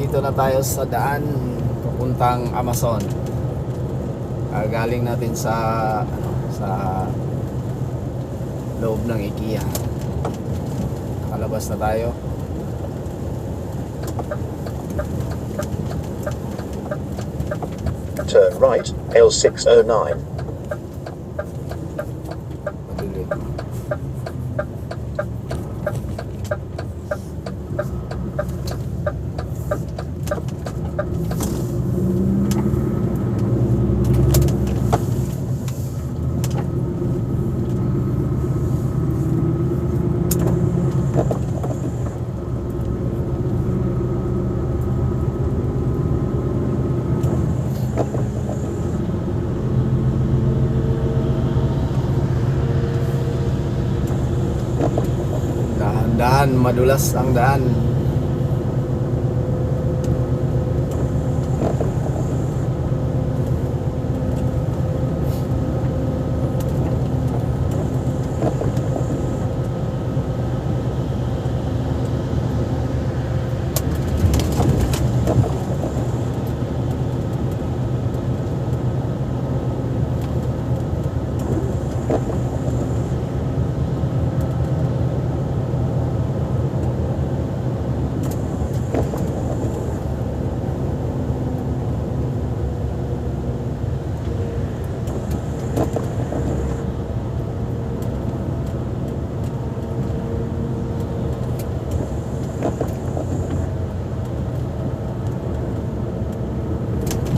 Nandito na tayo sa daan papuntang Amazon. Galing natin sa loob ng IKEA. Nakalabas na tayo. Turn right, L609. Madilim. Dahan, madulas ang daan.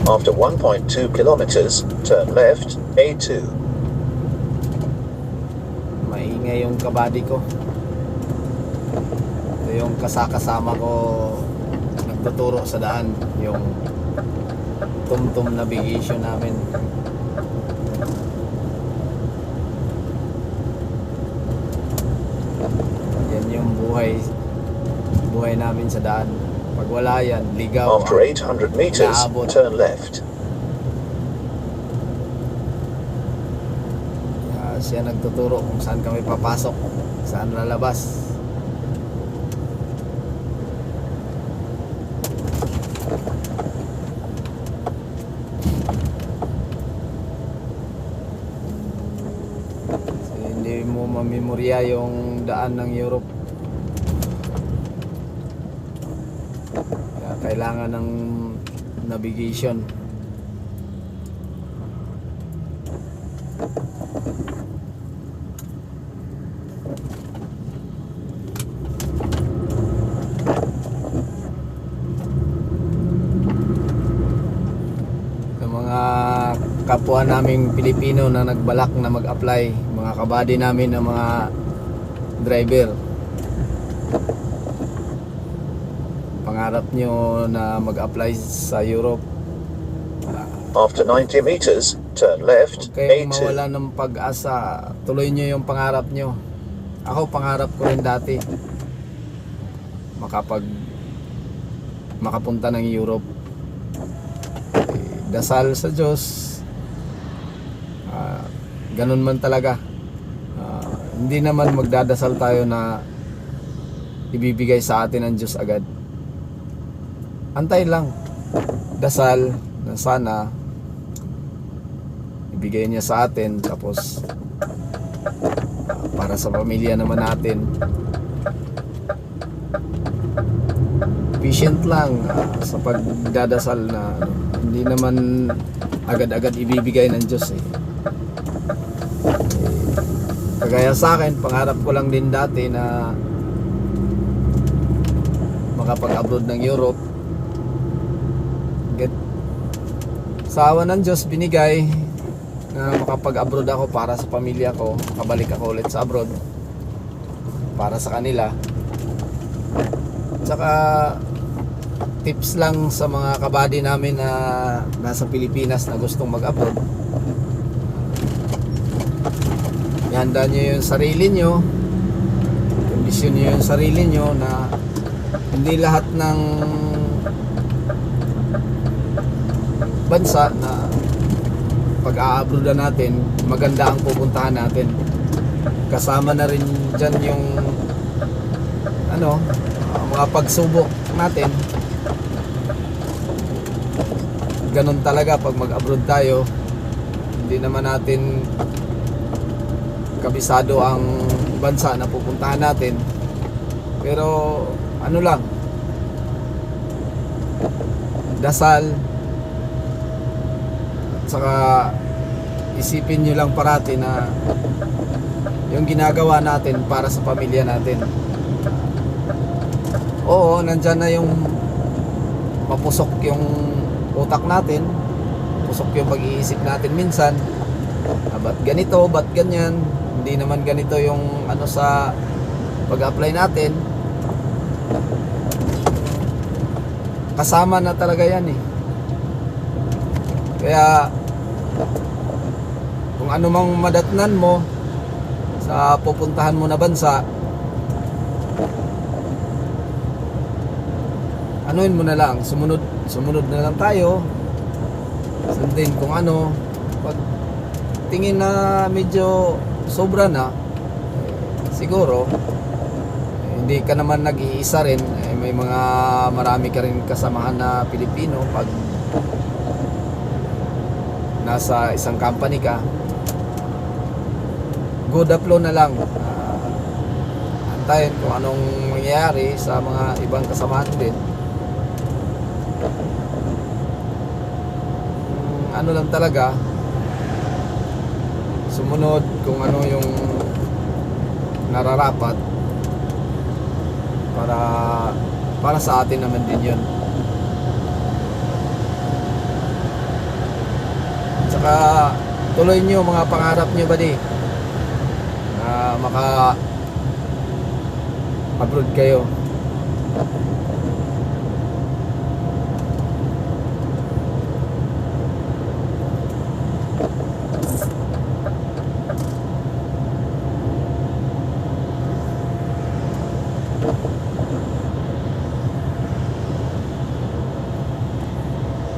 After 1.2 kilometers, turn left, A2. Maingay yung kabady ko. Ito yung kasama ko nagtuturo sa daan, yung tumtum navigation namin. Yan yung buhay namin sa daan. Pag wala yan, ligaw. After 800 meters, naabot. turn left. Siya nagtuturo kung saan kami papasok, saan lalabas. So, hindi mo mamemorya yung daan ng Europe. Kaya kailangan ng navigation. Kapwa naming Pilipino na nagbalak na mag-apply, mga kabady namin na mga driver, pangarap nyo na mag-apply sa Europe, After 90 meters, turn left, huwag kayong A2. mawala ng pag-asa. Tuloy nyo yung pangarap nyo. Ako, pangarap ko rin dati makapunta ng Europe. Dasal sa Diyos, ganun man talaga. Hindi naman magdadasal tayo na ibibigay sa atin ng Diyos agad. Antay lang, dasal na sana ibigay niya sa atin, tapos para sa pamilya naman natin. Patient lang sa pagdadasal na hindi naman agad-agad ibibigay ng Diyos eh. Kagaya sa akin, pangarap ko lang din dati na makapag-abroad ng Europe. Sa awa ng Diyos, binigay na makapag-abroad ako para sa pamilya ko. Makabalik ako ulit sa abroad para sa kanila. Tsaka tips lang sa mga kabady namin na nasa Pilipinas na gustong mag-abroad. Ihanda nyo yung sarili nyo, kondisyon nyo yung sarili nyo na hindi lahat ng bansa na pag-a-abroadan natin maganda ang pupuntahan natin. Kasama na rin dyan yung mga pagsubok natin. ganun talaga pag mag-abroad tayo. Hindi naman natin kabisado ang bansa na pupuntahan natin, pero ano lang, dasal at saka isipin nyo lang parati na yung ginagawa natin para sa pamilya natin. Oo, nandyan na yung mapusok yung utak natin, pusok yung pag-iisip natin minsan. Ba't ganito, ba't ganyan, hindi naman ganito yung ano sa pag-apply natin. Kasama na talaga yan eh. Kaya kung ano mang madatnan mo sa pupuntahan mo na bansa, anuin mo na lang, sumunod na lang tayo. Sundin kung ano. Pag tingin na medyo sobra na, siguro hindi ka naman nag-iisa rin, may mga marami ka rin kasamahan na Pilipino. Pag nasa isang company ka, go the flow na lang. Antayin kung anong mangyayari sa mga ibang kasamahan din. Ano lang talaga, sumunod kung ano yung nararapat para sa atin naman din yun. Tsaka tuloy nyo mga pangarap nyo, buddy, na maka abroad kayo.